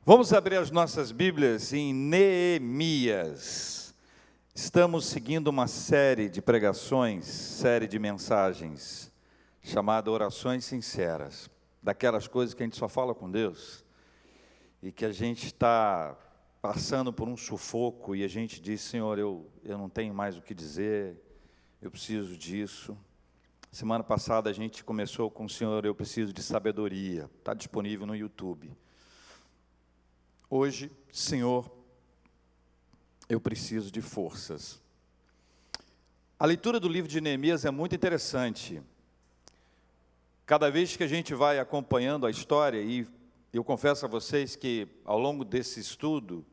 Vamos abrir as nossas Bíblias em Neemias. Estamos seguindo uma série de pregações, série de mensagens, chamada Orações Sinceras. Daquelas coisas que a gente só fala com Deus e que a gente está passando por um sufoco e a gente diz: Senhor, eu não tenho mais o que dizer, eu preciso disso. Semana passada a gente começou com: Senhor, eu preciso de sabedoria. Está disponível no YouTube. Hoje, Senhor, eu preciso de forças. A leitura do livro de Neemias é muito interessante. Cada vez que a gente vai acompanhando a história, e eu confesso a vocês que ao longo desse estudo,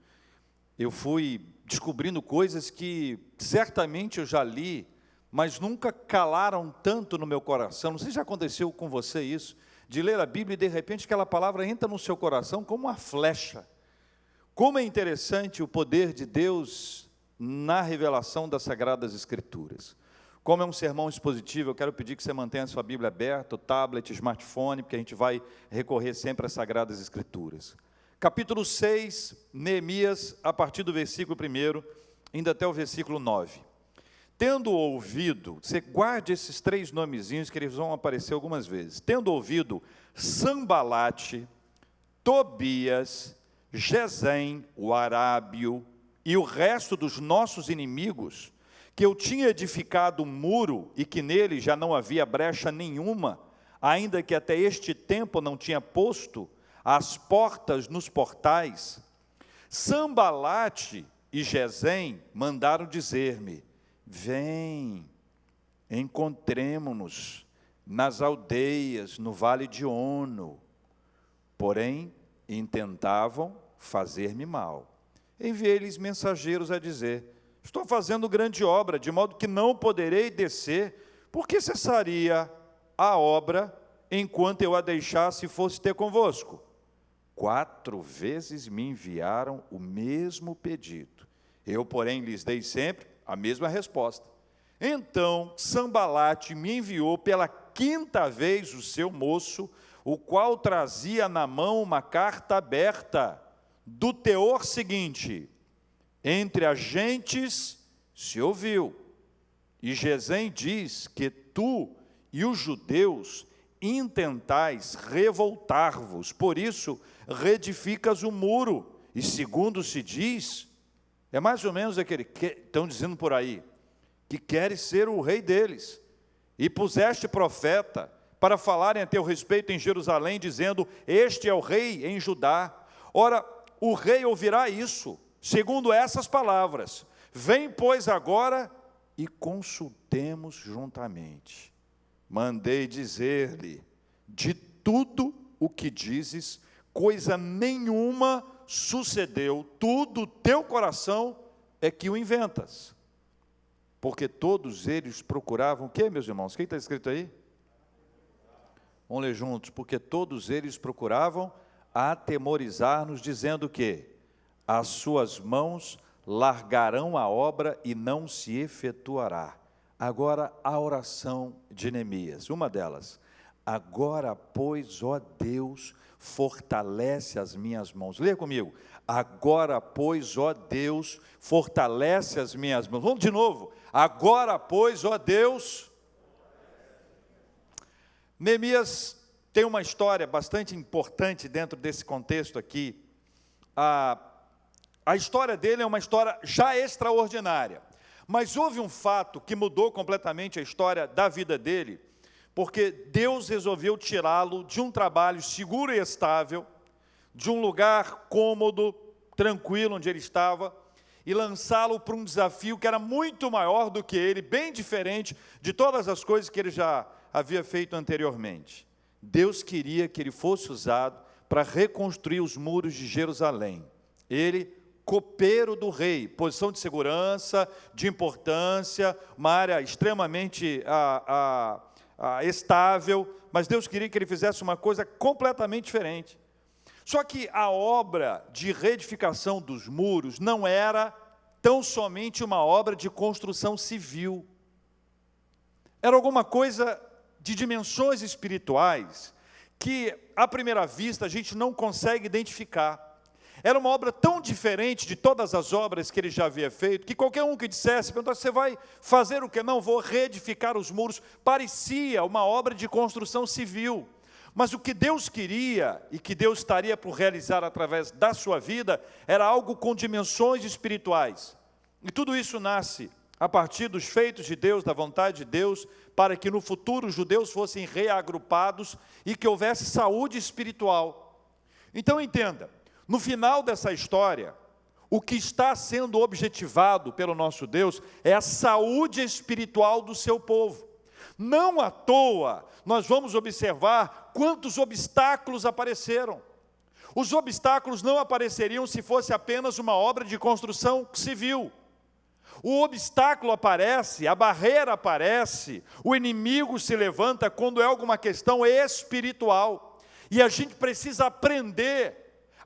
eu fui descobrindo coisas que certamente eu já li, mas nunca calaram tanto no meu coração. Não sei se já aconteceu com você isso, de ler a Bíblia e de repente aquela palavra entra no seu coração como uma flecha. Como é interessante o poder de Deus na revelação das Sagradas Escrituras. Como é um sermão expositivo, eu quero pedir que você mantenha a sua Bíblia aberta, o tablet, o smartphone, porque a gente vai recorrer sempre às Sagradas Escrituras. Capítulo 6, Neemias, a partir do versículo 1, indo até o versículo 9. Tendo ouvido, você guarde esses 3 nomezinhos que eles vão aparecer algumas vezes. Tendo ouvido Sambalate, Tobias, Gesem, o arábio, e o resto dos nossos inimigos, que eu tinha edificado um muro e que nele já não havia brecha nenhuma, ainda que até este tempo não tinha posto as portas nos portais, Sambalate e Gesem mandaram dizer-me: vem, encontremo-nos nas aldeias, no vale de Ono. Porém, intentavam fazer-me mal. Enviei-lhes mensageiros a dizer: estou fazendo grande obra, de modo que não poderei descer, porque cessaria a obra enquanto eu a deixasse e fosse ter convosco. 4 vezes me enviaram o mesmo pedido. Eu, porém, lhes dei sempre a mesma resposta. Então, Sambalate me enviou pela 5ª vez o seu moço, o qual trazia na mão uma carta aberta, do teor seguinte: entre as gentes se ouviu, e Gesem diz que tu e os judeus intentais revoltar-vos, por isso reedificas o muro, e segundo se diz, é mais ou menos aquele que estão dizendo por aí, que queres ser o rei deles, e puseste profeta para falarem a teu respeito em Jerusalém, dizendo: este é o rei em Judá. Ora, o rei ouvirá isso, segundo essas palavras: vem, pois, agora e consultemos juntamente. Mandei dizer-lhe: de tudo o que dizes, coisa nenhuma sucedeu, tudo teu coração é que o inventas. Porque todos eles procuravam, o que, meus irmãos? O que está escrito aí? Vamos ler juntos. Porque todos eles procuravam atemorizar-nos, dizendo que as suas mãos largarão a obra e não se efetuará. Agora a oração de Neemias, uma delas: agora, pois, ó Deus, fortalece as minhas mãos. Leia comigo: agora, pois, ó Deus, fortalece as minhas mãos. Vamos de novo: agora, pois, ó Deus. Neemias tem uma história bastante importante dentro desse contexto aqui. A história dele é uma história já extraordinária, mas houve um fato que mudou completamente a história da vida dele, porque Deus resolveu tirá-lo de um trabalho seguro e estável, de um lugar cômodo, tranquilo onde ele estava, e lançá-lo para um desafio que era muito maior do que ele, bem diferente de todas as coisas que ele já havia feito anteriormente. Deus queria que ele fosse usado para reconstruir os muros de Jerusalém. Ele, copeiro do rei, posição de segurança, de importância, uma área extremamente estável, mas Deus queria que ele fizesse uma coisa completamente diferente. Só que a obra de reedificação dos muros não era tão somente uma obra de construção civil. Era alguma coisa de dimensões espirituais que, à primeira vista, a gente não consegue identificar. era uma obra tão diferente de todas as obras que ele já havia feito, que qualquer um que dissesse, perguntasse, você vai fazer o quê? Não, vou reedificar os muros. Parecia uma obra de construção civil. Mas o que Deus queria, e que Deus estaria por realizar através da sua vida, era algo com dimensões espirituais. E tudo isso nasce a partir dos feitos de Deus, da vontade de Deus, para que no futuro os judeus fossem reagrupados e que houvesse saúde espiritual. Então entenda, no final dessa história, o que está sendo objetivado pelo nosso Deus é a saúde espiritual do seu povo. Não à toa, nós vamos observar quantos obstáculos apareceram. Os obstáculos não apareceriam se fosse apenas uma obra de construção civil. O obstáculo aparece, a barreira aparece, o inimigo se levanta quando é alguma questão espiritual. E a gente precisa aprender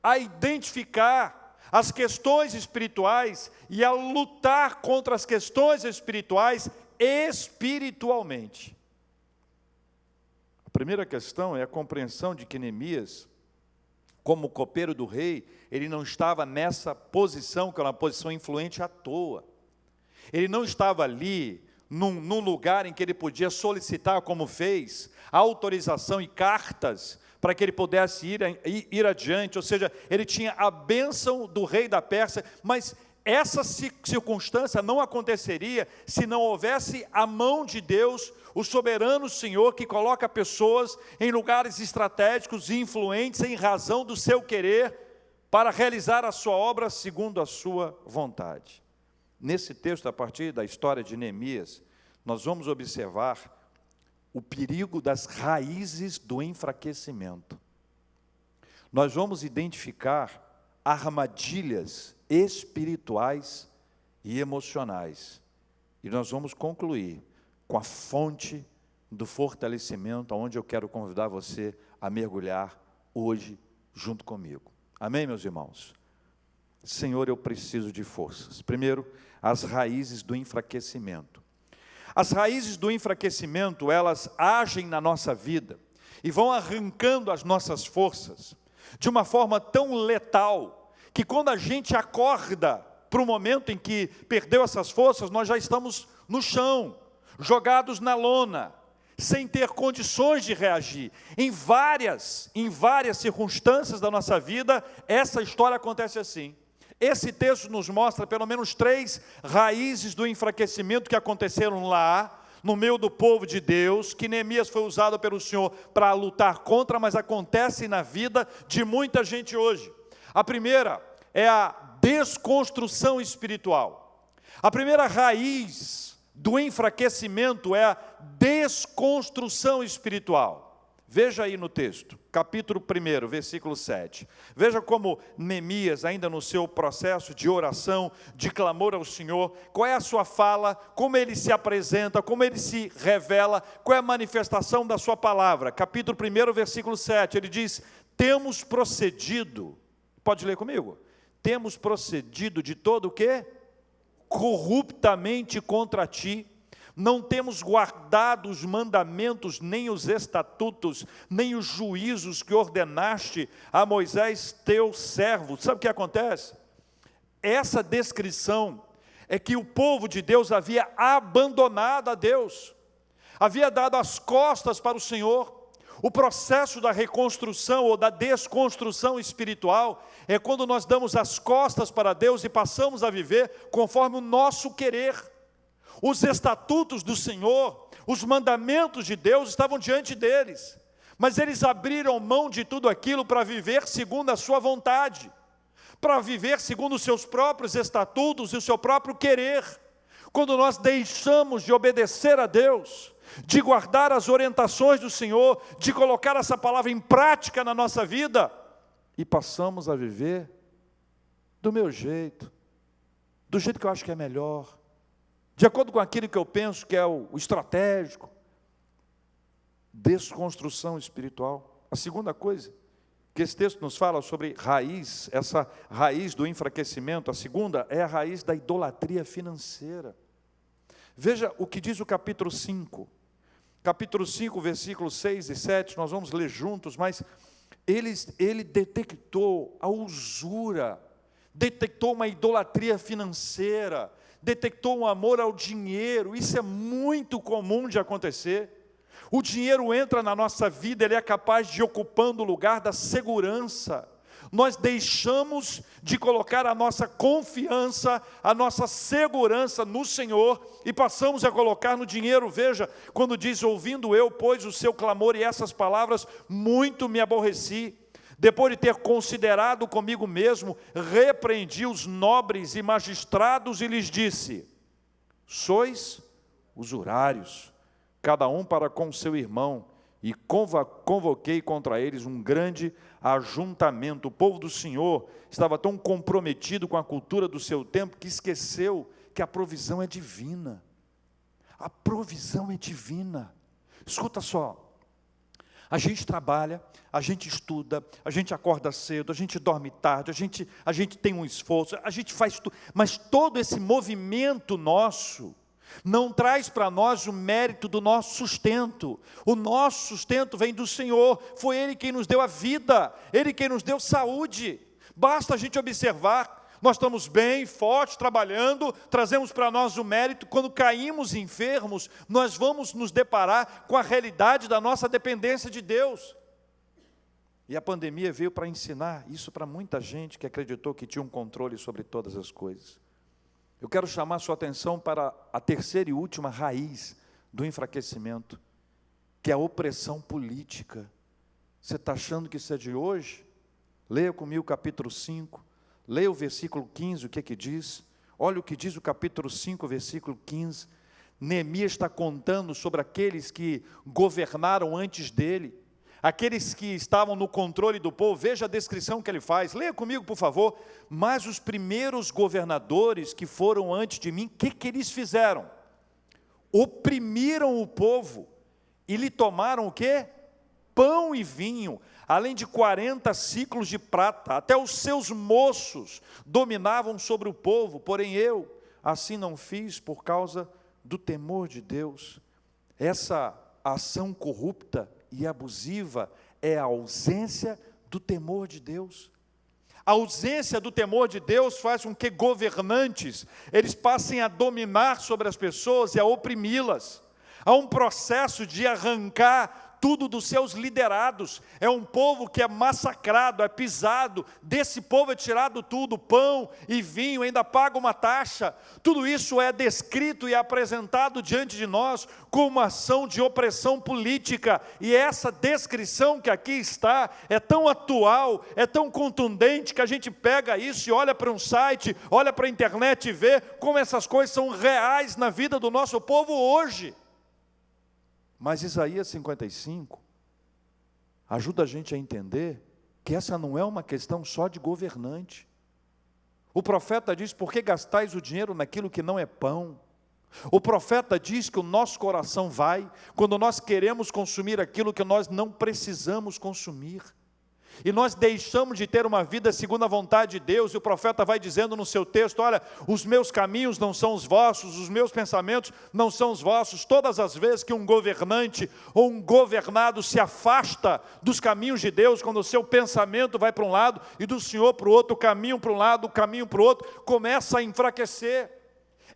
a identificar as questões espirituais e a lutar contra as questões espirituais espiritualmente. A primeira questão é a compreensão de que Neemias, como copeiro do rei, ele não estava nessa posição, que é uma posição influente à toa. Ele não estava ali, num lugar em que ele podia solicitar, como fez, autorização e cartas, para que ele pudesse ir adiante, ou seja, ele tinha a bênção do rei da Pérsia, mas essa circunstância não aconteceria se não houvesse a mão de Deus, o soberano Senhor, que coloca pessoas em lugares estratégicos e influentes em razão do seu querer, para realizar a sua obra segundo a sua vontade. Nesse texto, a partir da história de Neemias, nós vamos observar o perigo das raízes do enfraquecimento. Nós vamos identificar armadilhas espirituais e emocionais. E nós vamos concluir com a fonte do fortalecimento, onde eu quero convidar você a mergulhar hoje junto comigo. Amém, meus irmãos? Senhor, eu preciso de forças. Primeiro, as raízes do enfraquecimento. As raízes do enfraquecimento, elas agem na nossa vida e vão arrancando as nossas forças de uma forma tão letal, que quando a gente acorda para o momento em que perdeu essas forças, nós já estamos no chão, jogados na lona, sem ter condições de reagir. Em várias circunstâncias da nossa vida, essa história acontece assim. Esse texto nos mostra pelo menos 3 raízes do enfraquecimento que aconteceram lá, no meio do povo de Deus, que Neemias foi usado pelo Senhor para lutar contra, mas acontece na vida de muita gente hoje. A primeira é a desconstrução espiritual. A primeira raiz do enfraquecimento é a desconstrução espiritual. Veja aí no texto, capítulo 1, versículo 7. Veja como Neemias, ainda no seu processo de oração, de clamor ao Senhor, qual é a sua fala, como ele se apresenta, como ele se revela, qual é a manifestação da sua palavra. Capítulo 1, versículo 7, ele diz, temos procedido, pode ler comigo? Temos procedido de todo o quê? Corruptamente contra ti. Não temos guardado os mandamentos, nem os estatutos, nem os juízos que ordenaste a Moisés, teu servo. Sabe o que acontece? Essa descrição é que o povo de Deus havia abandonado a Deus, havia dado as costas para o Senhor. O processo da reconstrução ou da desconstrução espiritual é quando nós damos as costas para Deus e passamos a viver conforme o nosso querer. Os estatutos do Senhor, os mandamentos de Deus estavam diante deles, mas eles abriram mão de tudo aquilo para viver segundo a sua vontade, para viver segundo os seus próprios estatutos e o seu próprio querer. Quando nós deixamos de obedecer a Deus, de guardar as orientações do Senhor, de colocar essa palavra em prática na nossa vida, e passamos a viver do meu jeito, do jeito que eu acho que é melhor, de acordo com aquilo que eu penso que é o estratégico. Desconstrução espiritual. A segunda coisa que esse texto nos fala sobre raiz, essa raiz do enfraquecimento, a segunda é a raiz da idolatria financeira. Veja o que diz o capítulo 5. Capítulo 5, versículos 6 e 7, nós vamos ler juntos, mas ele detectou a usura, detectou uma idolatria financeira, detectou um amor ao dinheiro. Isso é muito comum de acontecer. O dinheiro entra na nossa vida, ele é capaz de ir ocupando o lugar da segurança. Nós deixamos de colocar a nossa confiança, a nossa segurança no Senhor e passamos a colocar no dinheiro. Veja, quando diz, ouvindo eu, pois, o seu clamor e essas palavras, muito me aborreci. Depois de ter considerado comigo mesmo, repreendi os nobres e magistrados e lhes disse, sois usurários, cada um para com seu irmão, e convoquei contra eles um grande ajuntamento. O povo do Senhor estava tão comprometido com a cultura do seu tempo, que esqueceu que a provisão é divina. A provisão é divina. Escuta só, a gente trabalha, a gente estuda, a gente acorda cedo, a gente dorme tarde, a gente tem um esforço, a gente faz tudo, mas todo esse movimento nosso não traz para nós o mérito do nosso sustento. O nosso sustento vem do Senhor. Foi Ele quem nos deu a vida, Ele quem nos deu saúde. Basta a gente observar, nós estamos bem, fortes, trabalhando, trazemos para nós o mérito. Quando caímos enfermos, nós vamos nos deparar com a realidade da nossa dependência de Deus. E a pandemia veio para ensinar isso para muita gente que acreditou que tinha um controle sobre todas as coisas. Eu quero chamar a sua atenção para a terceira e última raiz do enfraquecimento, que é a opressão política. Você está achando que isso é de hoje? Leia comigo o capítulo 5, leia o versículo 15, o que é que diz? Olha o que diz o capítulo 5, versículo 15. Neemias está contando sobre aqueles que governaram antes dele, aqueles que estavam no controle do povo. Veja a descrição que ele faz, leia comigo por favor. Mas os primeiros governadores que foram antes de mim, o que eles fizeram? Oprimiram o povo, e lhe tomaram o quê? Pão e vinho, além de 40 ciclos de prata, até os seus moços dominavam sobre o povo, porém eu assim não fiz por causa do temor de Deus. Essa ação corrupta e abusiva é a ausência do temor de Deus. A ausência do temor de Deus faz com que governantes, eles passem a dominar sobre as pessoas e a oprimi-las. Há um processo de arrancar tudo dos seus liderados. É um povo que é massacrado, é pisado. Desse povo é tirado tudo, pão e vinho, ainda paga uma taxa. Tudo isso é descrito e apresentado diante de nós como uma ação de opressão política. E essa descrição que aqui está é tão atual, é tão contundente, que a gente pega isso e olha para um site, olha para a internet e vê como essas coisas são reais na vida do nosso povo hoje. Mas Isaías 55 ajuda a gente a entender que essa não é uma questão só de governante. O profeta diz, por que gastais o dinheiro naquilo que não é pão? O profeta diz que o nosso coração vai quando nós queremos consumir aquilo que nós não precisamos consumir. E nós deixamos de ter uma vida segundo a vontade de Deus, e o profeta vai dizendo no seu texto, olha, os meus caminhos não são os vossos, os meus pensamentos não são os vossos. Todas as vezes que um governante ou um governado se afasta dos caminhos de Deus, quando o seu pensamento vai para um lado e do Senhor para o outro, o caminho para um lado, o caminho para o outro, começa a enfraquecer.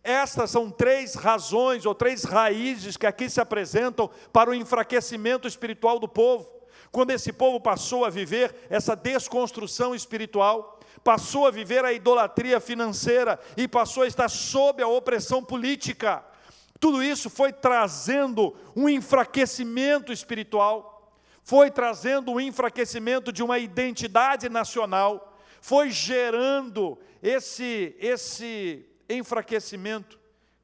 Estas são 3 razões ou 3 raízes que aqui se apresentam para o enfraquecimento espiritual do povo. Quando esse povo passou a viver essa desconstrução espiritual, passou a viver a idolatria financeira e passou a estar sob a opressão política, tudo isso foi trazendo um enfraquecimento espiritual, foi trazendo um enfraquecimento de uma identidade nacional, foi gerando esse enfraquecimento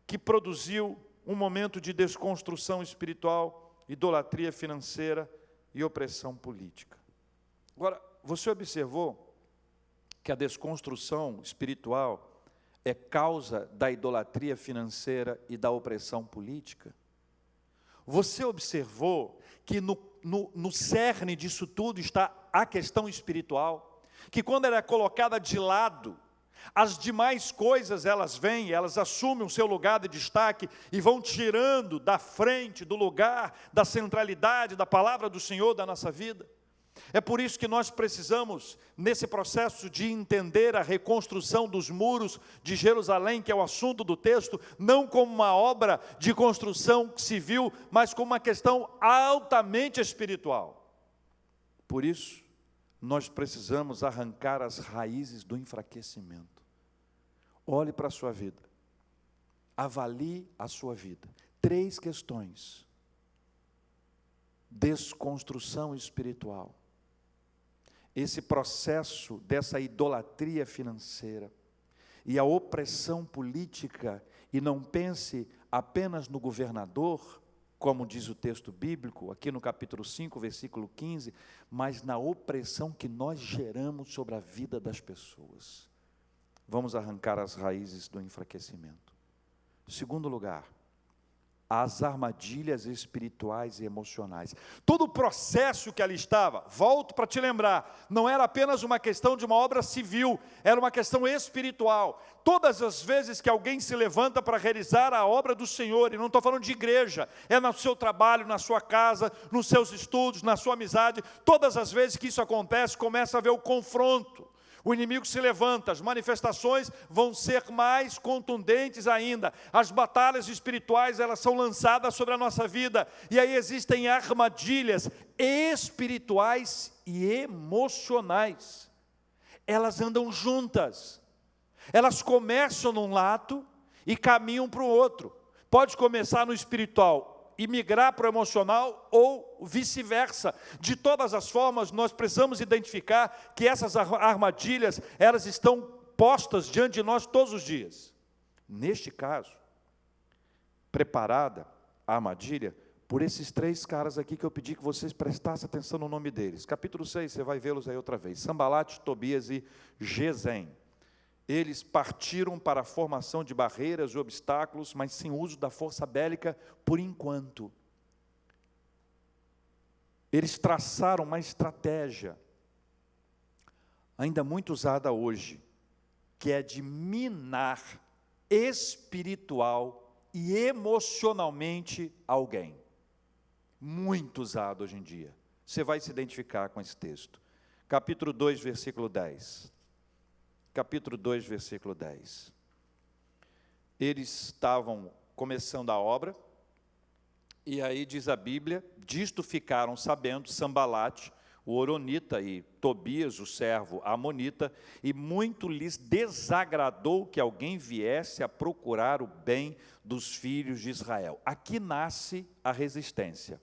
que produziu um momento de desconstrução espiritual, idolatria financeira e opressão política. Agora, você observou que a desconstrução espiritual é causa da idolatria financeira e da opressão política? Você observou que no cerne disso tudo está a questão espiritual, que quando ela é colocada de lado, as demais coisas elas vêm, elas assumem o seu lugar de destaque e vão tirando da frente, do lugar, da centralidade, da palavra do Senhor da nossa vida. É por isso que nós precisamos, nesse processo de entender a reconstrução dos muros de Jerusalém, que é o assunto do texto, não como uma obra de construção civil, mas como uma questão altamente espiritual. Por isso, nós precisamos arrancar as raízes do enfraquecimento. Olhe para a sua vida, avalie a sua vida. 3 questões: desconstrução espiritual, esse processo dessa idolatria financeira e a opressão política, e não pense apenas no governador, como diz o texto bíblico, aqui no capítulo 5, versículo 15, mas na opressão que nós geramos sobre a vida das pessoas. Vamos arrancar as raízes do enfraquecimento. Segundo lugar, as armadilhas espirituais e emocionais. Todo o processo que ali estava, volto para te lembrar, não era apenas uma questão de uma obra civil, era uma questão espiritual. Todas as vezes que alguém se levanta para realizar a obra do Senhor, e não estou falando de igreja, é no seu trabalho, na sua casa, nos seus estudos, na sua amizade, todas as vezes que isso acontece, começa a haver o confronto. O inimigo se levanta, as manifestações vão ser mais contundentes ainda. As batalhas espirituais, elas são lançadas sobre a nossa vida. E aí existem armadilhas espirituais e emocionais. Elas andam juntas. Elas começam num lado e caminham para o outro. Pode começar no espiritual e migrar para o emocional, ou vice-versa. De todas as formas, nós precisamos identificar que essas armadilhas, elas estão postas diante de nós todos os dias. Neste caso, preparada a armadilha por esses 3 caras aqui que eu pedi que vocês prestassem atenção no nome deles. Capítulo 6, você vai vê-los aí outra vez. Sambalate, Tobias e Gesem. Eles partiram para a formação de barreiras e obstáculos, mas sem uso da força bélica por enquanto. Eles traçaram uma estratégia, ainda muito usada hoje, que é de minar espiritual e emocionalmente alguém. Muito usado hoje em dia. Você vai se identificar com esse texto. Capítulo 2, versículo 10. Capítulo 2, versículo 10. Eles estavam começando a obra, e aí diz a Bíblia, disto ficaram sabendo Sambalate, o horonita, e Tobias, o servo amonita, e muito lhes desagradou que alguém viesse a procurar o bem dos filhos de Israel. Aqui nasce a resistência,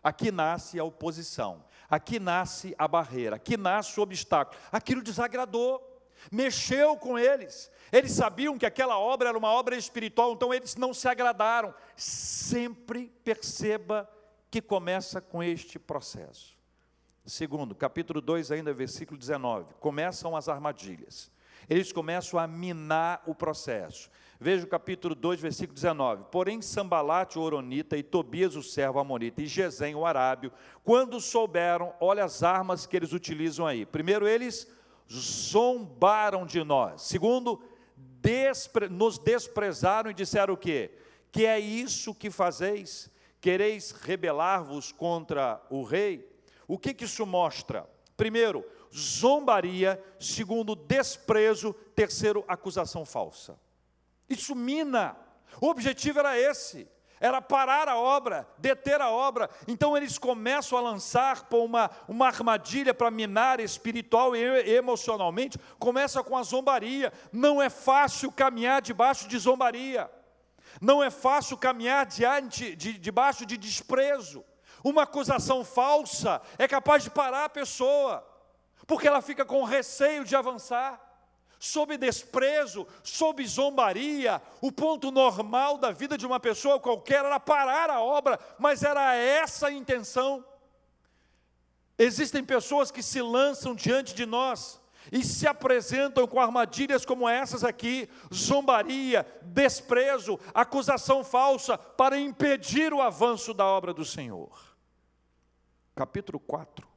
aqui nasce a oposição, aqui nasce a barreira, aqui nasce o obstáculo. Aquilo desagradou, mexeu com eles. Eles sabiam que aquela obra era uma obra espiritual, então eles não se agradaram. Sempre perceba que começa com este processo. Segundo, capítulo 2, ainda versículo 19, começam as armadilhas. Eles começam a minar o processo. Veja o capítulo 2, versículo 19. Porém, Sambalate, o horonita, e Tobias, o servo amonita, e Gesem, o arábio, quando souberam, olha as armas que eles utilizam aí. Primeiro, eles zombaram de nós. Segundo, nos desprezaram e disseram o quê? Que é isso que fazeis? Quereis rebelar-vos contra o rei? O que isso mostra? Primeiro, zombaria. Segundo, desprezo. Terceiro, acusação falsa. Isso mina. O objetivo era esse. Era parar a obra, deter a obra. Então eles começam a lançar uma armadilha para minar espiritual e emocionalmente. Começa com a zombaria. Não é fácil caminhar debaixo de zombaria. Não é fácil caminhar debaixo de desprezo. Uma acusação falsa é capaz de parar a pessoa, porque ela fica com receio de avançar. Sob desprezo, sob zombaria, o ponto normal da vida de uma pessoa qualquer era parar a obra, mas era essa a intenção. Existem pessoas que se lançam diante de nós e se apresentam com armadilhas como essas aqui, zombaria, desprezo, acusação falsa, para impedir o avanço da obra do Senhor. Capítulo 4.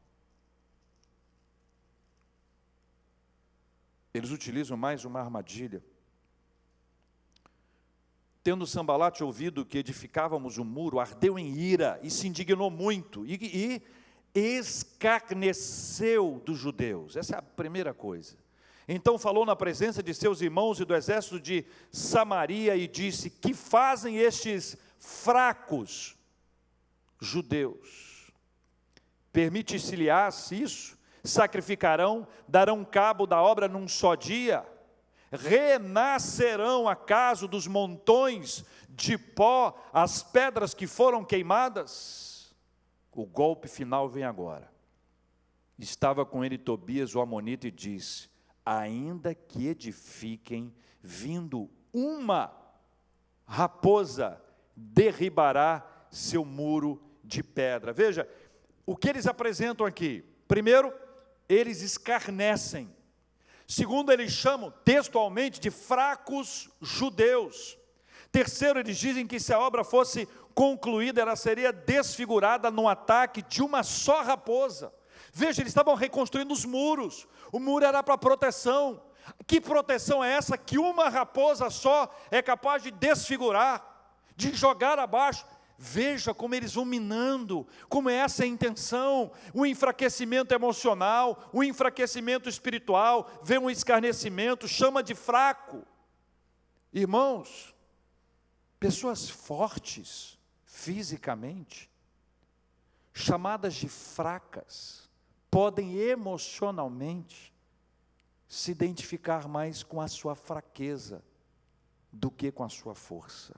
Eles utilizam mais uma armadilha. Tendo Sambalate ouvido que edificávamos um muro, ardeu em ira e se indignou muito. E escarneceu dos judeus. Essa é a primeira coisa. Então falou na presença de seus irmãos e do exército de Samaria e disse: que fazem estes fracos judeus? Permite-se-lhes isso? Sacrificarão, darão cabo da obra num só dia? Renascerão acaso dos montões de pó as pedras que foram queimadas? O golpe final vem agora. Estava com ele Tobias o amonita e disse: ainda que edifiquem, vindo uma raposa derribará seu muro de pedra. Veja, o que eles apresentam aqui? Primeiro, eles escarnecem. Segundo, eles chamam textualmente de fracos judeus. Terceiro, eles dizem que se a obra fosse concluída, ela seria desfigurada no ataque de uma só raposa. Veja, eles estavam reconstruindo os muros. O muro era para proteção. Que proteção é essa que uma raposa só é capaz de desfigurar, de jogar abaixo? Veja como eles vão minando, como é essa a intenção, o enfraquecimento emocional, o enfraquecimento espiritual, vem um escarnecimento, chama de fraco. Irmãos, pessoas fortes fisicamente, chamadas de fracas, podem emocionalmente se identificar mais com a sua fraqueza do que com a sua força.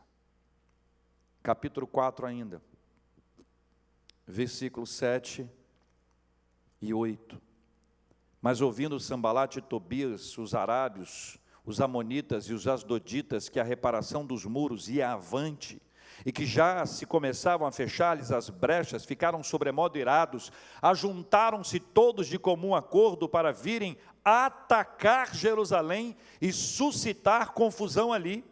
Capítulo 4 ainda, versículos 7 e 8. Mas ouvindo Sambalate e Tobias, os arábios, os amonitas e os asdoditas, que a reparação dos muros ia avante, e que já se começavam a fechar-lhes as brechas, ficaram sobremodo irados, ajuntaram-se todos de comum acordo para virem atacar Jerusalém e suscitar confusão ali.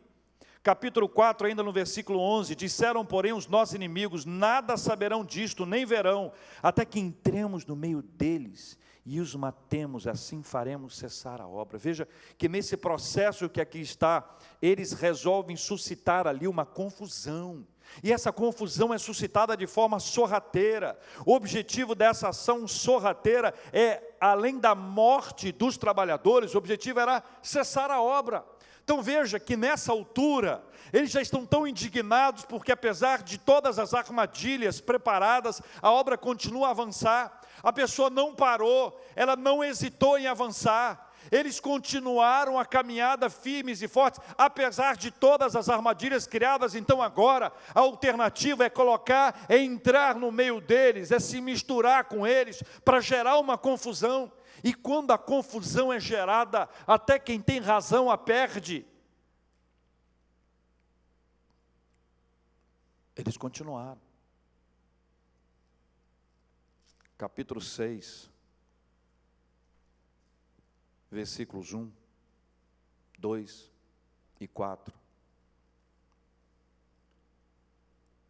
Capítulo 4, ainda no versículo 11, disseram, porém, os nossos inimigos, nada saberão disto, nem verão, até que entremos no meio deles e os matemos, assim faremos cessar a obra. Veja que nesse processo que aqui está, eles resolvem suscitar ali uma confusão, e essa confusão é suscitada de forma sorrateira. O objetivo dessa ação sorrateira é, além da morte dos trabalhadores, o objetivo era cessar a obra. Então veja que nessa altura, eles já estão tão indignados, porque apesar de todas as armadilhas preparadas, a obra continua a avançar. A pessoa não parou, ela não hesitou em avançar. Eles continuaram a caminhada firmes e fortes, apesar de todas as armadilhas criadas. Então agora, a alternativa é entrar no meio deles, é se misturar com eles, para gerar uma confusão. E quando a confusão é gerada, até quem tem razão a perde. Eles continuaram. Capítulo 6, versículos 1, 2 e 4.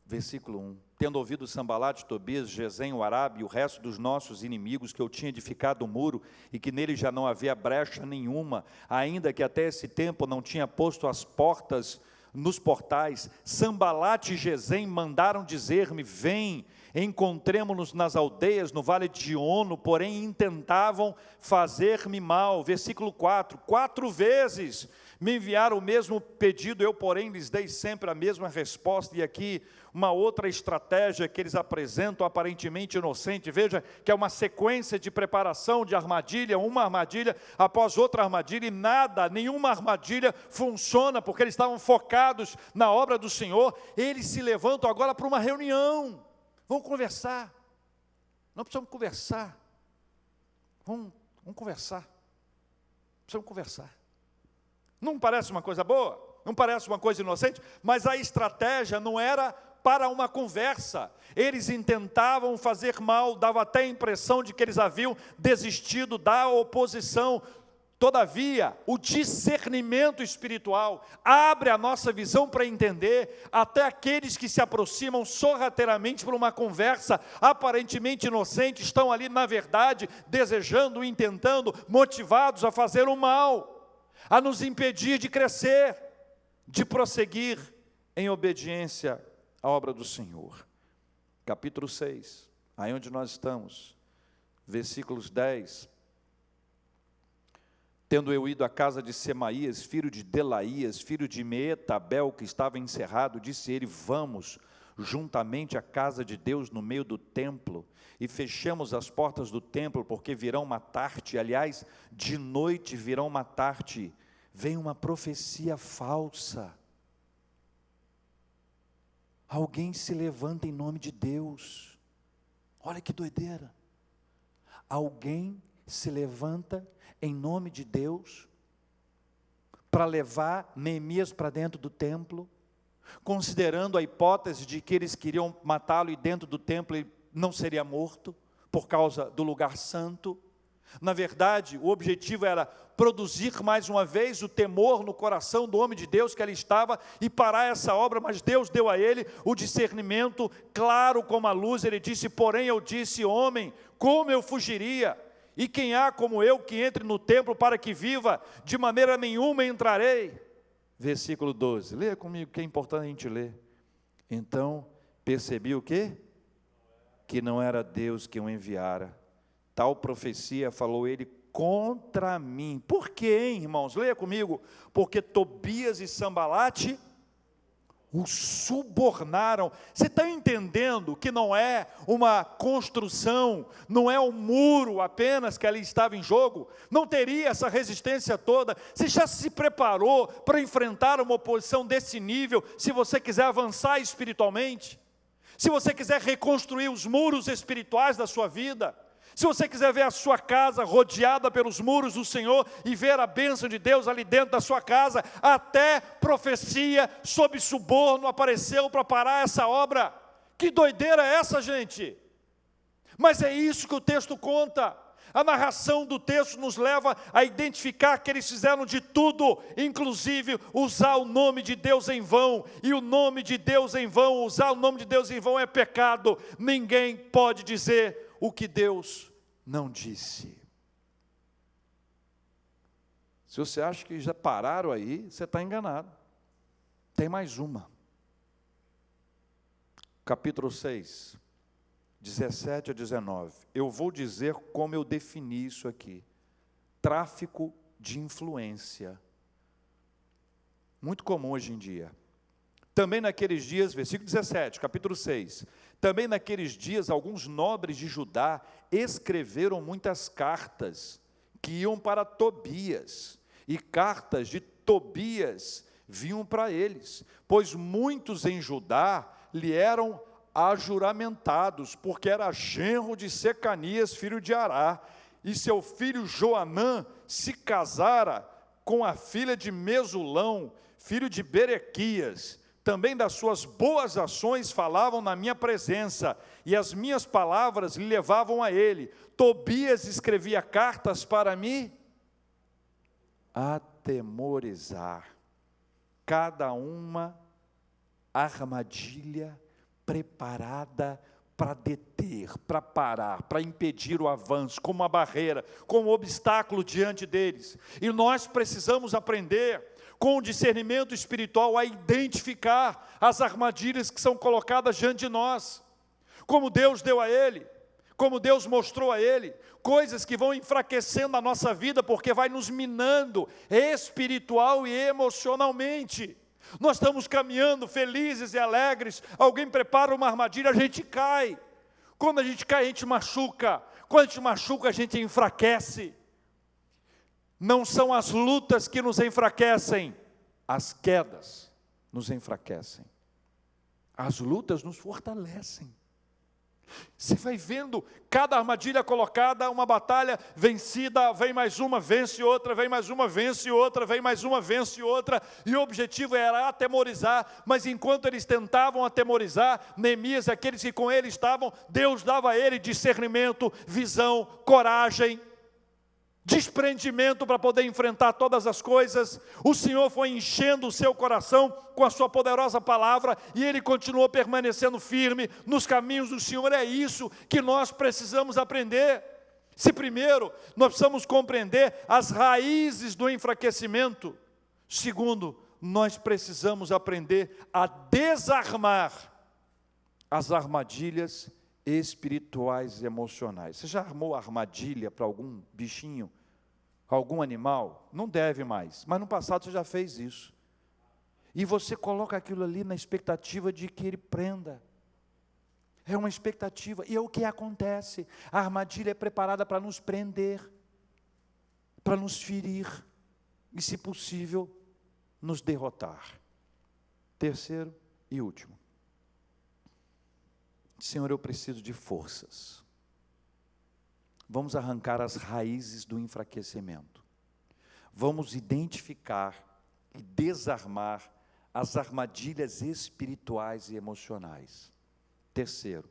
Versículo 1. Tendo ouvido Sambalate, Tobias, Gesem, o Arabe e o resto dos nossos inimigos, que eu tinha edificado o muro, e que nele já não havia brecha nenhuma, ainda que até esse tempo não tinha posto as portas nos portais, Sambalate e Gesem mandaram dizer-me, vem, encontremo-nos nas aldeias, no vale de Ono, porém intentavam fazer-me mal. Versículo 4, 4 vezes me enviaram o mesmo pedido, eu porém lhes dei sempre a mesma resposta. E aqui uma outra estratégia que eles apresentam, aparentemente inocente. Veja que é uma sequência de preparação de armadilha, uma armadilha após outra armadilha, e nenhuma armadilha funciona, porque eles estavam focados na obra do Senhor. Eles se levantam agora para uma reunião, vamos conversar, nós precisamos conversar, vamos conversar, precisamos conversar. Não parece uma coisa boa? Não parece uma coisa inocente? Mas a estratégia não era para uma conversa. Eles intentavam fazer mal, dava até a impressão de que eles haviam desistido da oposição. Todavia, o discernimento espiritual abre a nossa visão para entender até aqueles que se aproximam sorrateiramente para uma conversa aparentemente inocente, estão ali, na verdade, desejando, intentando, motivados a fazer o mal, a nos impedir de crescer, de prosseguir em obediência à obra do Senhor. Capítulo 6, aí onde nós estamos, versículos 10. Tendo eu ido à casa de Semaías, filho de Delaías, filho de Meetabel, que estava encerrado, disse ele: vamos juntamente à casa de Deus no meio do templo, e fechemos as portas do templo, porque virão matar-te. Aliás, de noite virão matar-te. Vem uma profecia falsa. Alguém se levanta em nome de Deus. Olha que doideira. Alguém se levanta em nome de Deus para levar Neemias para dentro do templo, considerando a hipótese de que eles queriam matá-lo e dentro do templo ele não seria morto, por causa do lugar santo. Na verdade, o objetivo era produzir mais uma vez o temor no coração do homem de Deus que ali estava e parar essa obra, mas Deus deu a ele o discernimento claro como a luz. Ele disse: porém eu disse, homem, como eu fugiria? E quem há como eu que entre no templo para que viva? De maneira nenhuma entrarei. Versículo 12, leia comigo, que é importante a gente ler. Então percebi o quê? Que não era Deus que o enviara. Tal profecia falou ele contra mim. Por quê, hein, irmãos? Leia comigo. Porque Tobias e Sambalate o subornaram. Você está entendendo que não é uma construção, não é um muro apenas que ali estava em jogo? Não teria essa resistência toda? Você já se preparou para enfrentar uma oposição desse nível, se você quiser avançar espiritualmente? Se você quiser reconstruir os muros espirituais da sua vida? Se você quiser ver a sua casa rodeada pelos muros do Senhor e ver a bênção de Deus ali dentro da sua casa, até profecia sob suborno apareceu para parar essa obra. Que doideira é essa, gente? Mas é isso que o texto conta. A narração do texto nos leva a identificar que eles fizeram de tudo, inclusive usar o nome de Deus em vão. E o nome de Deus em vão, usar o nome de Deus em vão é pecado. Ninguém pode dizer o que Deus não disse. Se você acha que já pararam aí, você está enganado. Tem mais uma. Capítulo 6, 17 a 19. Eu vou dizer como eu defini isso aqui. Tráfico de influência. Muito comum hoje em dia. Também naqueles dias, versículo 17, capítulo 6. Também naqueles dias, alguns nobres de Judá escreveram muitas cartas que iam para Tobias, e cartas de Tobias vinham para eles, pois muitos em Judá lhe eram ajuramentados, porque era genro de Secanias, filho de Ará, e seu filho Joanã se casara com a filha de Mesulão, filho de Berequias. Também das suas boas ações falavam na minha presença, e as minhas palavras lhe levavam a ele. Tobias escrevia cartas para me atemorizar, cada uma armadilha preparada para deter, para parar, para impedir o avanço, como uma barreira, como um obstáculo diante deles. E nós precisamos aprender, com o discernimento espiritual, a identificar as armadilhas que são colocadas diante de nós, como Deus deu a ele, como Deus mostrou a ele, coisas que vão enfraquecendo a nossa vida, porque vai nos minando espiritual e emocionalmente. Nós estamos caminhando felizes e alegres, alguém prepara uma armadilha, a gente cai. Quando a gente cai, a gente machuca. Quando a gente machuca, a gente enfraquece. Não são as lutas que nos enfraquecem, as quedas nos enfraquecem. As lutas nos fortalecem. Você vai vendo cada armadilha colocada, uma batalha vencida, vem mais uma, vence outra, vem mais uma, vence outra, vem mais uma, vence outra, e o objetivo era atemorizar, mas enquanto eles tentavam atemorizar, Neemias e aqueles que com ele estavam, Deus dava a ele discernimento, visão, coragem, desprendimento para poder enfrentar todas as coisas. O Senhor foi enchendo o seu coração com a sua poderosa palavra, e ele continuou permanecendo firme nos caminhos do Senhor. É isso que nós precisamos aprender. Se primeiro, nós precisamos compreender as raízes do enfraquecimento. Segundo, nós precisamos aprender a desarmar as armadilhas espirituais e emocionais. Você já armou armadilha para algum bichinho, algum animal? Não deve mais, mas no passado você já fez isso. E você coloca aquilo ali na expectativa de que ele prenda. É uma expectativa, e é o que acontece. A armadilha é preparada para nos prender, para nos ferir, e se possível, nos derrotar. Terceiro e último. Senhor, eu preciso de forças. Vamos arrancar as raízes do enfraquecimento. Vamos identificar e desarmar as armadilhas espirituais e emocionais. Terceiro,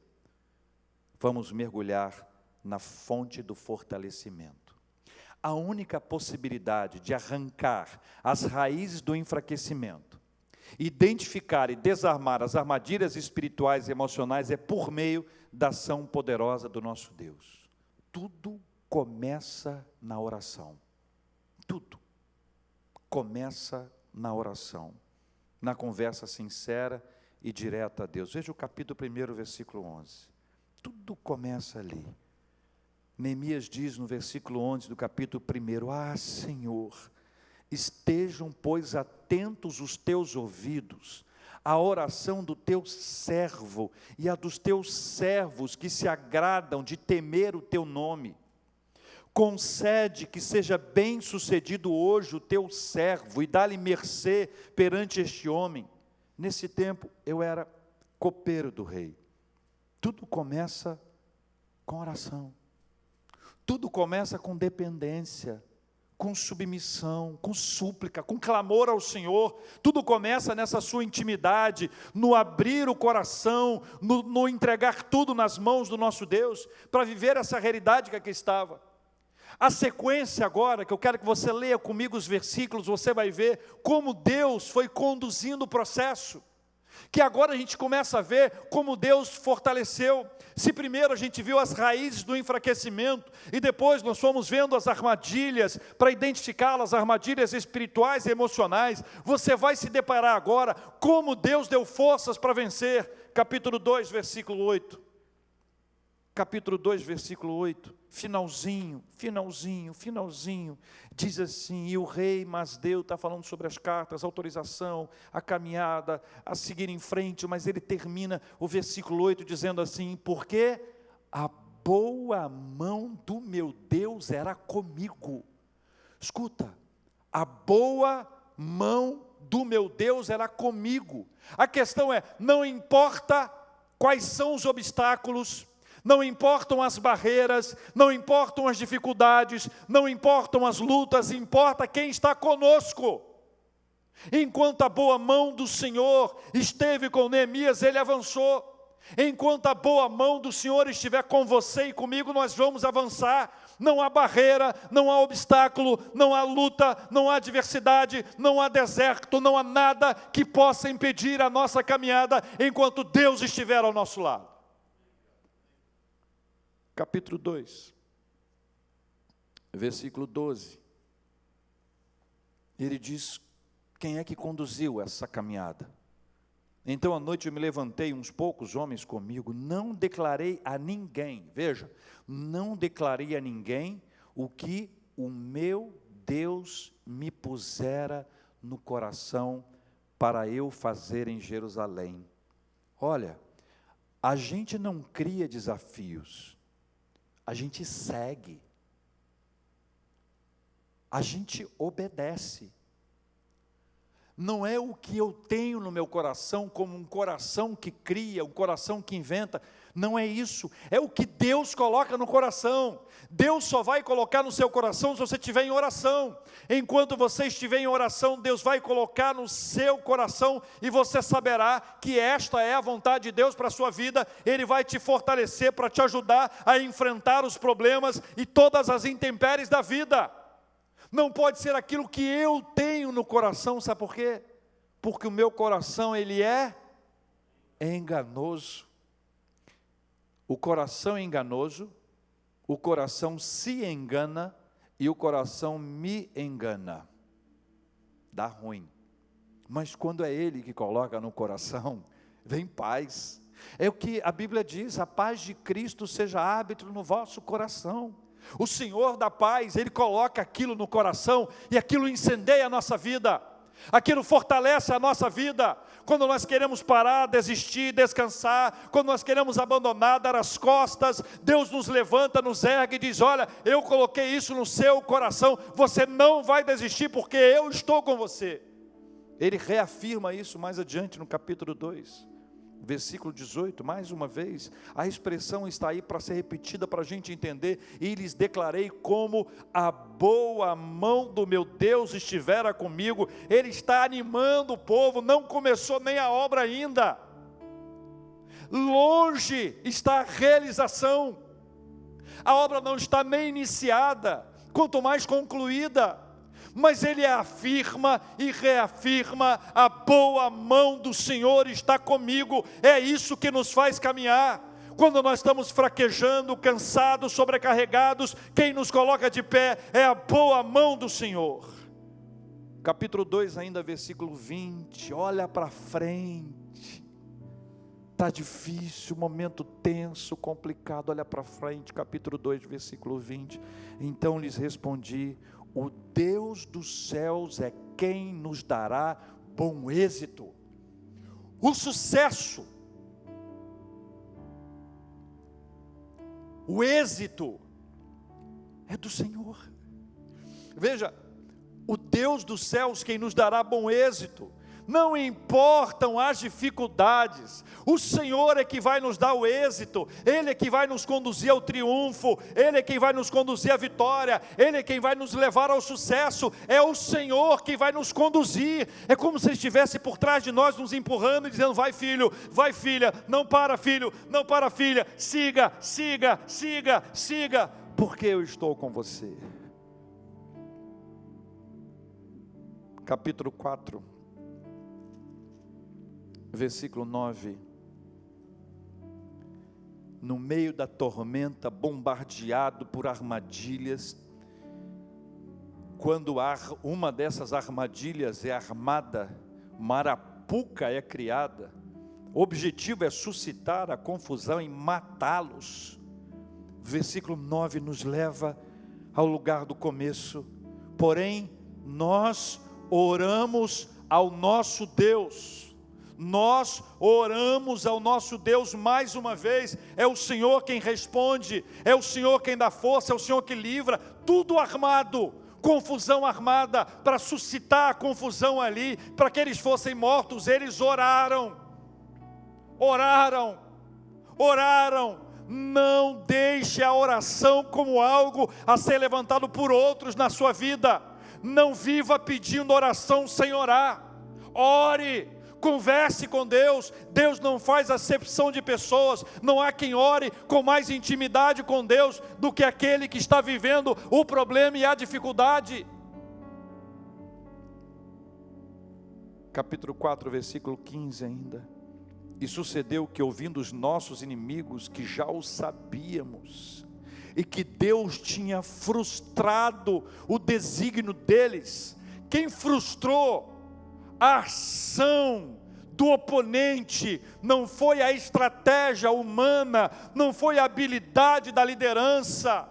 vamos mergulhar na fonte do fortalecimento. A única possibilidade de arrancar as raízes do enfraquecimento, identificar e desarmar as armadilhas espirituais e emocionais é por meio da ação poderosa do nosso Deus. Tudo começa na oração. Tudo começa na oração, na conversa sincera e direta a Deus. Veja o capítulo 1, versículo 11. Tudo começa ali. Neemias diz no versículo 11 do capítulo 1, ah, Senhor, estejam, pois, atentos os teus ouvidos, à oração do teu servo e a dos teus servos que se agradam de temer o teu nome. Concede que seja bem sucedido hoje o teu servo e dá-lhe mercê perante este homem. Nesse tempo eu era copeiro do rei. Tudo começa com oração. Tudo começa com dependência, com submissão, com súplica, com clamor ao Senhor. Tudo começa nessa sua intimidade, no abrir o coração, no entregar tudo nas mãos do nosso Deus, para viver essa realidade que aqui estava. A sequência agora, que eu quero que você leia comigo os versículos, você vai ver como Deus foi conduzindo o processo. Que agora a gente começa a ver como Deus fortaleceu. Se primeiro a gente viu as raízes do enfraquecimento, e depois nós fomos vendo as armadilhas, para identificá-las, armadilhas espirituais e emocionais, você vai se deparar agora como Deus deu forças para vencer. Capítulo 2, versículo 8. Capítulo 2, versículo 8, finalzinho, diz assim, e o rei Masdeu está falando sobre as cartas, a autorização, a caminhada, a seguir em frente, mas ele termina o versículo 8 dizendo assim, porque a boa mão do meu Deus era comigo. Escuta, a boa mão do meu Deus era comigo. A questão é, não importa quais são os obstáculos, não importam as barreiras, não importam as dificuldades, não importam as lutas, importa quem está conosco. Enquanto a boa mão do Senhor esteve com Neemias, ele avançou. Enquanto a boa mão do Senhor estiver com você e comigo, nós vamos avançar. Não há barreira, não há obstáculo, não há luta, não há adversidade, não há deserto, não há nada que possa impedir a nossa caminhada enquanto Deus estiver ao nosso lado. Capítulo 2, versículo 12, ele diz, quem é que conduziu essa caminhada? Então à noite eu me levantei, uns poucos homens comigo, não declarei a ninguém, veja, não declarei a ninguém o que o meu Deus me pusera no coração para eu fazer em Jerusalém. Olha, a gente não cria desafios, a gente segue, a gente obedece. Não é o que eu tenho no meu coração como um coração que cria, um coração que inventa, não é isso, é o que Deus coloca no coração. Deus só vai colocar no seu coração se você estiver em oração. Enquanto você estiver em oração, Deus vai colocar no seu coração e você saberá que esta é a vontade de Deus para a sua vida. Ele vai te fortalecer para te ajudar a enfrentar os problemas e todas as intempéries da vida. Não pode ser aquilo que eu tenho no coração, sabe por quê? Porque o meu coração, ele é enganoso. O coração é enganoso, o coração se engana e o coração me engana. Dá ruim. Mas quando é Ele que coloca no coração, vem paz, É o que a Bíblia diz: a paz de Cristo seja árbitro no vosso coração. O Senhor da paz, Ele coloca aquilo no coração e aquilo incendeia a nossa vida. Aquilo fortalece a nossa vida. Quando nós queremos parar, desistir, descansar, quando nós queremos abandonar, dar as costas, Deus nos levanta, nos ergue e diz: olha, eu coloquei isso no seu coração, você não vai desistir porque eu estou com você. Ele reafirma isso mais adiante no capítulo 2, versículo 18, mais uma vez, a expressão está aí para ser repetida para a gente entender: e lhes declarei como a boa mão do meu Deus estivera comigo. Ele está animando o povo, não começou nem a obra ainda, longe está a realização, a obra não está nem iniciada, quanto mais concluída. Mas ele afirma e reafirma: a boa mão do Senhor está comigo. É isso que nos faz caminhar. Quando nós estamos fraquejando, cansados, sobrecarregados, quem nos coloca de pé é a boa mão do Senhor. Capítulo 2 ainda, versículo 20, olha para frente. Está difícil, momento tenso, complicado, olha para frente. Capítulo 2, versículo 20. Então lhes respondi: o Deus dos céus é quem nos dará bom êxito. O sucesso, o êxito é do Senhor. Veja, o Deus dos céus quem nos dará bom êxito. Não importam as dificuldades, o Senhor é que vai nos dar o êxito, Ele é que vai nos conduzir ao triunfo, Ele é quem vai nos conduzir à vitória, Ele é quem vai nos levar ao sucesso, é o Senhor que vai nos conduzir. É como se Ele estivesse por trás de nós, nos empurrando e dizendo: vai filho, vai filha, não para filho, não para filha, siga, siga, siga, siga, porque eu estou com você. Capítulo 4, versículo 9, no meio da tormenta, bombardeado por armadilhas, quando uma dessas armadilhas é armada, uma arapuca é criada, o objetivo é suscitar a confusão e matá-los. Versículo 9 nos leva ao lugar do começo: porém, nós oramos ao nosso Deus. Nós oramos ao nosso Deus mais uma vez. É o Senhor quem responde, é o Senhor quem dá força, é o Senhor que livra. Tudo armado, confusão armada, para suscitar a confusão ali, para que eles fossem mortos. Eles oraram, oraram, oraram. Não deixe a oração como algo a ser levantado por outros na sua vida. Não viva pedindo oração sem orar. Ore, converse com Deus. Deus não faz acepção de pessoas. Não há quem ore com mais intimidade com Deus do que aquele que está vivendo o problema e a dificuldade. Capítulo 4, versículo 15 ainda. E sucedeu que, ouvindo os nossos inimigos, que já o sabíamos, e que Deus tinha frustrado o desígnio deles. Quem frustrou a ação do oponente não foi a estratégia humana, não foi a habilidade da liderança,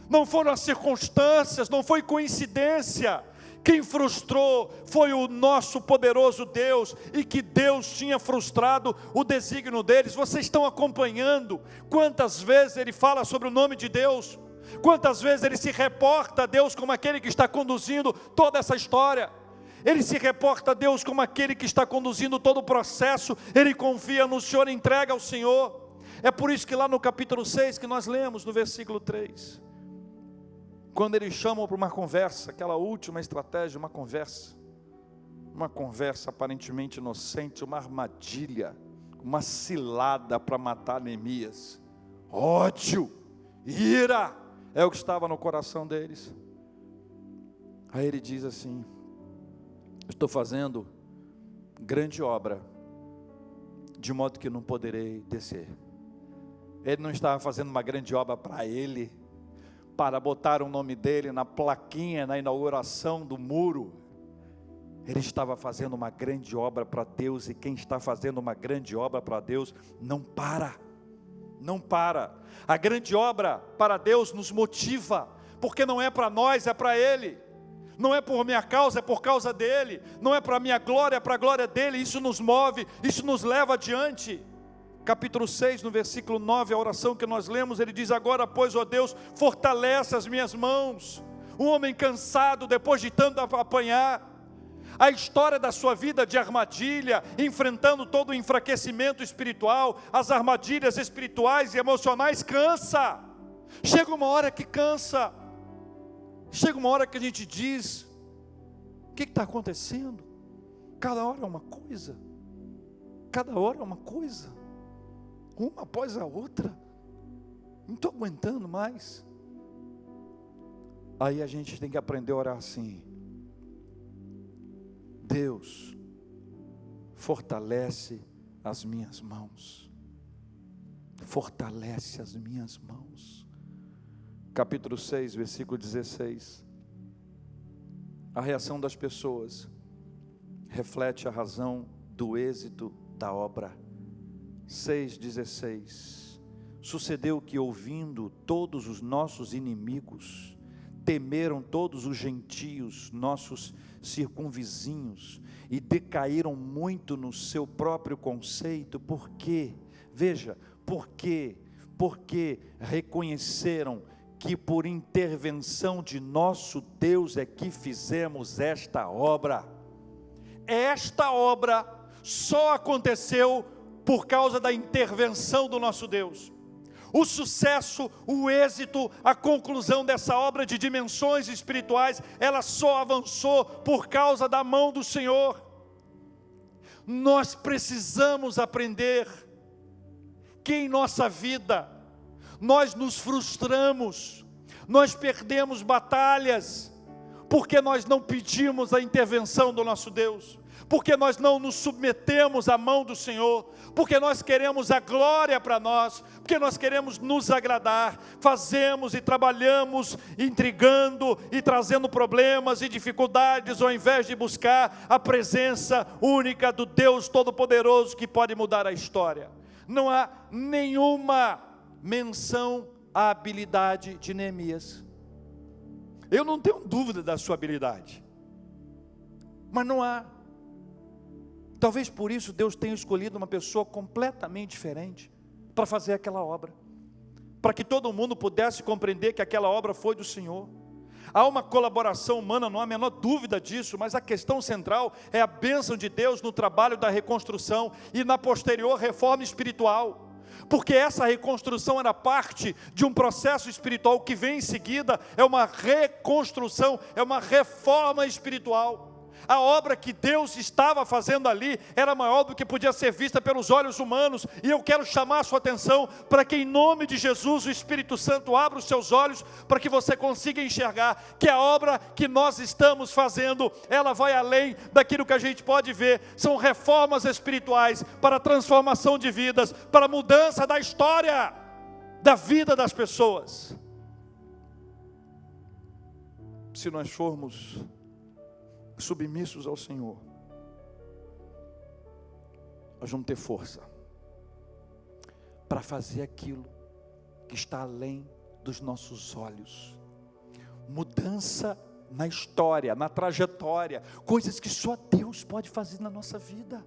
não foram as circunstâncias, não foi coincidência. Quem frustrou foi o nosso poderoso Deus, e que Deus tinha frustrado o desígnio deles. Vocês estão acompanhando quantas vezes ele fala sobre o nome de Deus, quantas vezes ele se reporta a Deus como aquele que está conduzindo toda essa história. Ele se reporta a Deus como aquele que está conduzindo todo o processo. Ele confia no Senhor, entrega ao Senhor. É por isso que lá no capítulo 6, que nós lemos no versículo 3, quando eles chamam para uma conversa, aquela última estratégia, uma conversa aparentemente inocente, uma armadilha, uma cilada para matar Neemias. Ódio, ira, é o que estava no coração deles. Aí ele diz assim: estou fazendo grande obra, de modo que não poderei descer. Ele não estava fazendo uma grande obra para ele, para botar o nome dele na plaquinha, na inauguração do muro. Ele estava fazendo uma grande obra para Deus, e quem está fazendo uma grande obra para Deus, não para. Não para. A grande obra para Deus nos motiva, porque não é para nós, é para Ele. Não é por minha causa, é por causa dEle. Não é para minha glória, é para a glória dEle. Isso nos move, isso nos leva adiante. Capítulo 6, no versículo 9, a oração que nós lemos, ele diz: agora, pois, ó Deus, fortalece as minhas mãos. Um homem cansado, depois de tanto apanhar. A história da sua vida de armadilha, enfrentando todo o enfraquecimento espiritual, as armadilhas espirituais e emocionais, cansa. Chega uma hora que cansa. Chega uma hora que a gente diz: o que está acontecendo? Cada hora é uma coisa. Cada hora é uma coisa. Uma após a outra. Não estou aguentando mais. Aí a gente tem que aprender a orar assim: Deus, fortalece as minhas mãos. Fortalece as minhas mãos. Capítulo 6, versículo 16. A reação das pessoas reflete a razão do êxito da obra. 6,16. Sucedeu que, ouvindo todos os nossos inimigos, temeram todos os gentios, nossos circunvizinhos, e decaíram muito no seu próprio conceito. Por quê? Veja, por quê? Porque reconheceram que por intervenção de nosso Deus é que fizemos esta obra. Esta obra só aconteceu por causa da intervenção do nosso Deus. O sucesso, o êxito, a conclusão dessa obra de dimensões espirituais, ela só avançou por causa da mão do Senhor. Nós precisamos aprender que em nossa vida nós nos frustramos, nós perdemos batalhas, porque nós não pedimos a intervenção do nosso Deus, porque nós não nos submetemos à mão do Senhor, porque nós queremos a glória para nós, porque nós queremos nos agradar, fazemos e trabalhamos intrigando e trazendo problemas e dificuldades, ao invés de buscar a presença única do Deus Todo-Poderoso que pode mudar a história. Não há nenhuma menção à habilidade de Neemias. Eu não tenho dúvida da sua habilidade, mas não há. Talvez por isso Deus tenha escolhido uma pessoa completamente diferente para fazer aquela obra, para que todo mundo pudesse compreender que aquela obra foi do Senhor. Há uma colaboração humana, não há a menor dúvida disso, mas a questão central é a bênção de Deus no trabalho da reconstrução e na posterior reforma espiritual. Porque essa reconstrução era parte de um processo espiritual que vem em seguida, é uma reconstrução, é uma reforma espiritual. A obra que Deus estava fazendo ali era maior do que podia ser vista pelos olhos humanos, e eu quero chamar a sua atenção para que em nome de Jesus o Espírito Santo abra os seus olhos para que você consiga enxergar que a obra que nós estamos fazendo, ela vai além daquilo que a gente pode ver. São reformas espirituais para a transformação de vidas, para a mudança da história da vida das pessoas. Se nós formos submissos ao Senhor, nós vamos ter força para fazer aquilo que está além dos nossos olhos. Mudança na história, na trajetória, coisas que só Deus pode fazer na nossa vida.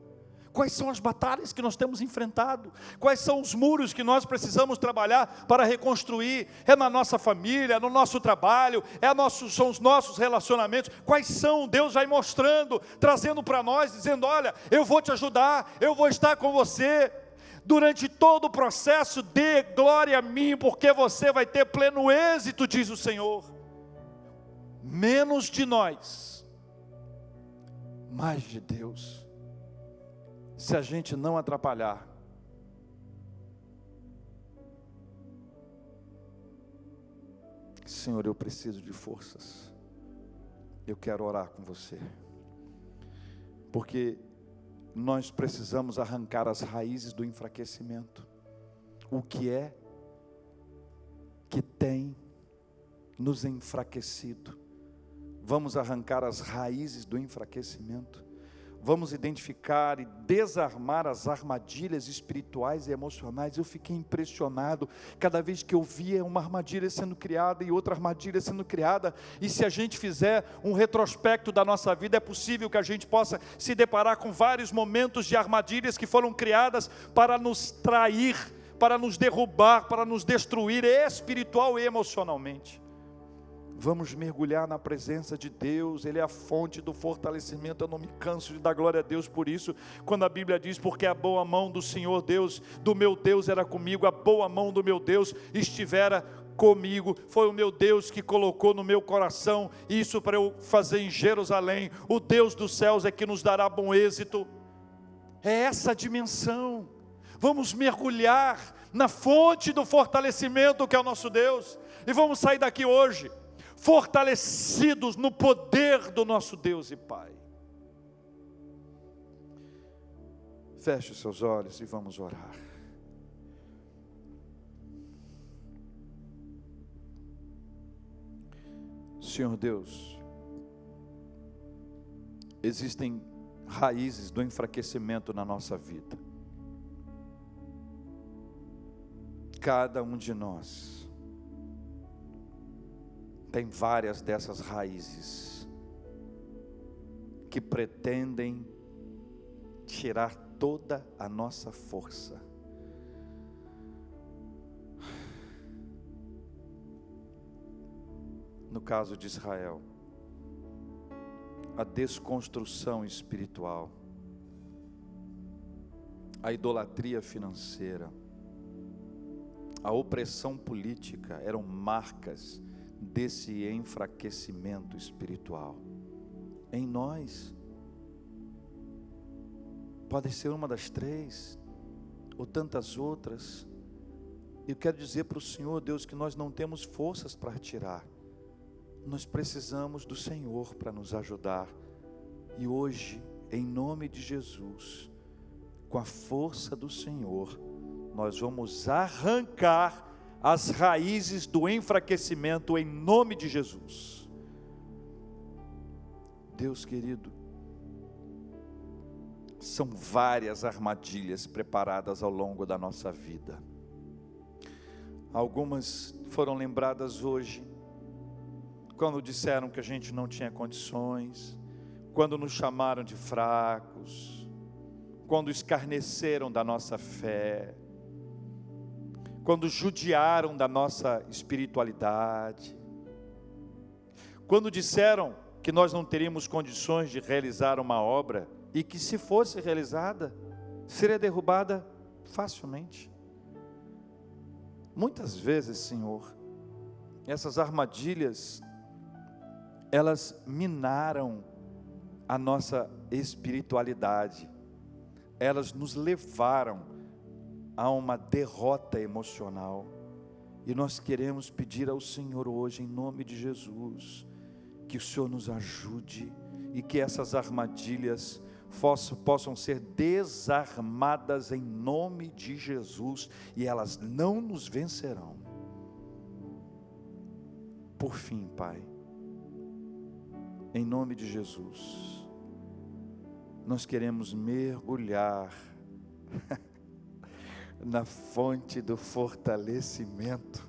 Quais são as batalhas que nós temos enfrentado? Quais são os muros que nós precisamos trabalhar para reconstruir? É na nossa família, é no nosso trabalho, são os nossos relacionamentos. Quais são? Deus vai mostrando, trazendo para nós, dizendo: olha, eu vou te ajudar, eu vou estar com você. Durante todo o processo, dê glória a mim, porque você vai ter pleno êxito, diz o Senhor. Menos de nós, mais de Deus. Se a gente não atrapalhar, Senhor, eu preciso de forças. Eu quero orar com você, porque nós precisamos arrancar as raízes do enfraquecimento. O que é que tem nos enfraquecido? Vamos arrancar as raízes do enfraquecimento. Vamos identificar e desarmar as armadilhas espirituais e emocionais. Eu fiquei impressionado cada vez que eu via uma armadilha sendo criada e outra armadilha sendo criada. E se a gente fizer um retrospecto da nossa vida, é possível que a gente possa se deparar com vários momentos de armadilhas que foram criadas para nos trair, para nos derrubar, para nos destruir espiritual e emocionalmente. Vamos mergulhar na presença de Deus. Ele é a fonte do fortalecimento. Eu não me canso de dar glória a Deus por isso. Quando a Bíblia diz, porque a boa mão do Senhor Deus, do meu Deus era comigo, a boa mão do meu Deus estivera comigo. Foi o meu Deus que colocou no meu coração isso para eu fazer em Jerusalém. O Deus dos céus é que nos dará bom êxito. É essa a dimensão. Vamos mergulhar na fonte do fortalecimento que é o nosso Deus. E vamos sair daqui hoje fortalecidos no poder do nosso Deus e Pai. Feche os seus olhos e vamos orar. Senhor Deus, existem raízes do enfraquecimento na nossa vida. Cada um de nós tem várias dessas raízes que pretendem tirar toda a nossa força. No caso de Israel, a desconstrução espiritual, a idolatria financeira, a opressão política eram marcas desse enfraquecimento espiritual. Em nós, pode ser uma das três, ou tantas outras. Eu quero dizer para o Senhor, Deus, que nós não temos forças para tirar. Nós precisamos do Senhor para nos ajudar. E hoje, em nome de Jesus, com a força do Senhor, nós vamos arrancar as raízes do enfraquecimento em nome de Jesus. Deus querido, são várias armadilhas preparadas ao longo da nossa vida. Algumas foram lembradas hoje, quando disseram que a gente não tinha condições, quando nos chamaram de fracos, quando escarneceram da nossa fé, quando judiaram da nossa espiritualidade, quando disseram que nós não teríamos condições de realizar uma obra, e que se fosse realizada, seria derrubada facilmente. Muitas vezes, Senhor, essas armadilhas, elas minaram a nossa espiritualidade, elas nos levaram a uma derrota emocional, e nós queremos pedir ao Senhor hoje, em nome de Jesus, que o Senhor nos ajude, e que essas armadilhas possam ser desarmadas em nome de Jesus, e elas não nos vencerão. Por fim, Pai, em nome de Jesus, nós queremos mergulhar na fonte do fortalecimento.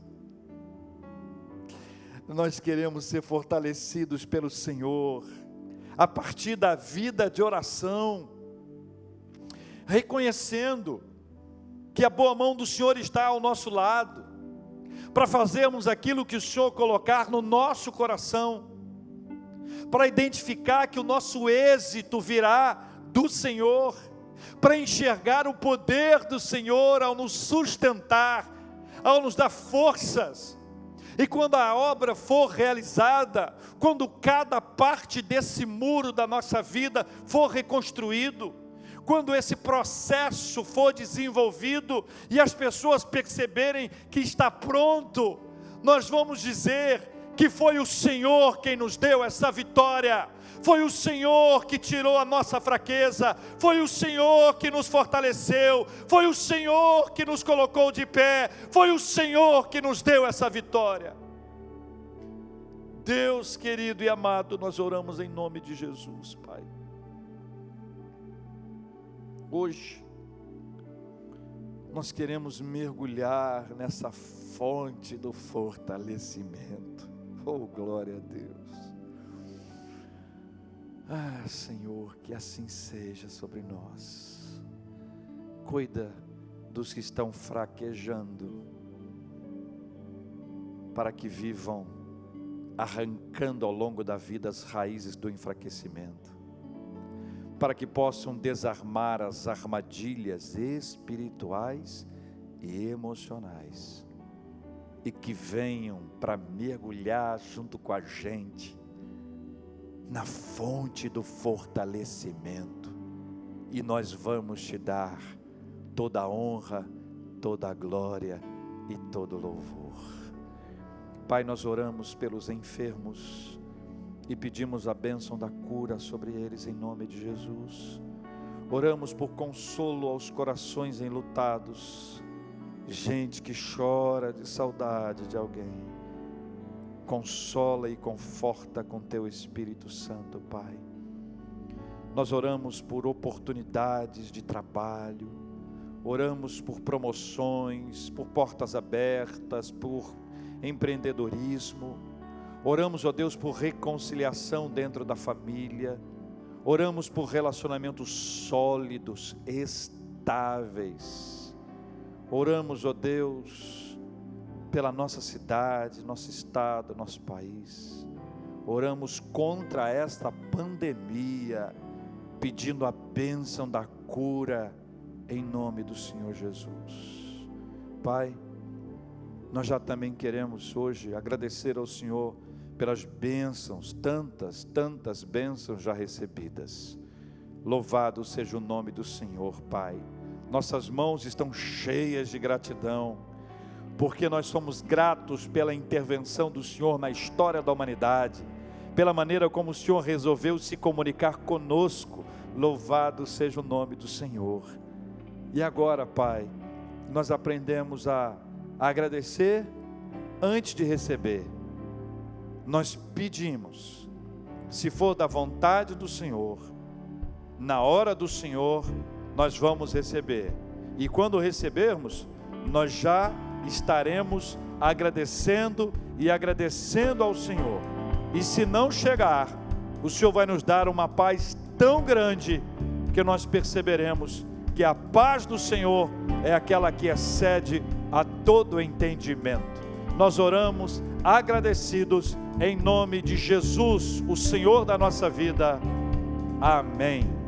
Nós queremos ser fortalecidos pelo Senhor, a partir da vida de oração, reconhecendo que a boa mão do Senhor está ao nosso lado, para fazermos aquilo que o Senhor colocar no nosso coração, para identificar que o nosso êxito virá do Senhor, para enxergar o poder do Senhor ao nos sustentar, ao nos dar forças. E quando a obra for realizada, quando cada parte desse muro da nossa vida for reconstruído, quando esse processo for desenvolvido e as pessoas perceberem que está pronto, nós vamos dizer que foi o Senhor quem nos deu essa vitória. Foi o Senhor que tirou a nossa fraqueza, foi o Senhor que nos fortaleceu, foi o Senhor que nos colocou de pé, foi o Senhor que nos deu essa vitória. Deus querido e amado, nós oramos em nome de Jesus, Pai. Hoje, nós queremos mergulhar nessa fonte do fortalecimento. Oh, glória a Deus. Ah, Senhor, que assim seja sobre nós. Cuida dos que estão fraquejando, para que vivam arrancando ao longo da vida as raízes do enfraquecimento, para que possam desarmar as armadilhas espirituais e emocionais, e que venham para mergulhar junto com a gente na fonte do fortalecimento, e nós vamos te dar toda a honra, toda a glória e todo o louvor. Pai, nós oramos pelos enfermos e pedimos a bênção da cura sobre eles em nome de Jesus. Oramos por consolo aos corações enlutados, gente que chora de saudade de alguém. Consola e conforta com teu Espírito Santo, Pai. Nós oramos por oportunidades de trabalho, oramos por promoções, por portas abertas, por empreendedorismo. Oramos, ó Deus, por reconciliação dentro da família. Oramos por relacionamentos sólidos, estáveis. Oramos, ó Deus, pela nossa cidade, nosso estado, nosso país. Oramos contra esta pandemia, pedindo a bênção da cura em nome do Senhor Jesus. Pai, nós já também queremos hoje agradecer ao Senhor pelas bênçãos, tantas bênçãos já recebidas. Louvado seja o nome do Senhor, Pai. Nossas mãos estão cheias de gratidão, porque nós somos gratos pela intervenção do Senhor na história da humanidade, pela maneira como o Senhor resolveu se comunicar conosco. Louvado seja o nome do Senhor. E agora, Pai, nós aprendemos a agradecer antes de receber. Nós pedimos, se for da vontade do Senhor, na hora do Senhor, nós vamos receber. E quando recebermos, nós já estaremos agradecendo e agradecendo ao Senhor. E se não chegar, o Senhor vai nos dar uma paz tão grande, que nós perceberemos que a paz do Senhor é aquela que excede a todo entendimento. Nós oramos agradecidos em nome de Jesus, o Senhor da nossa vida. Amém.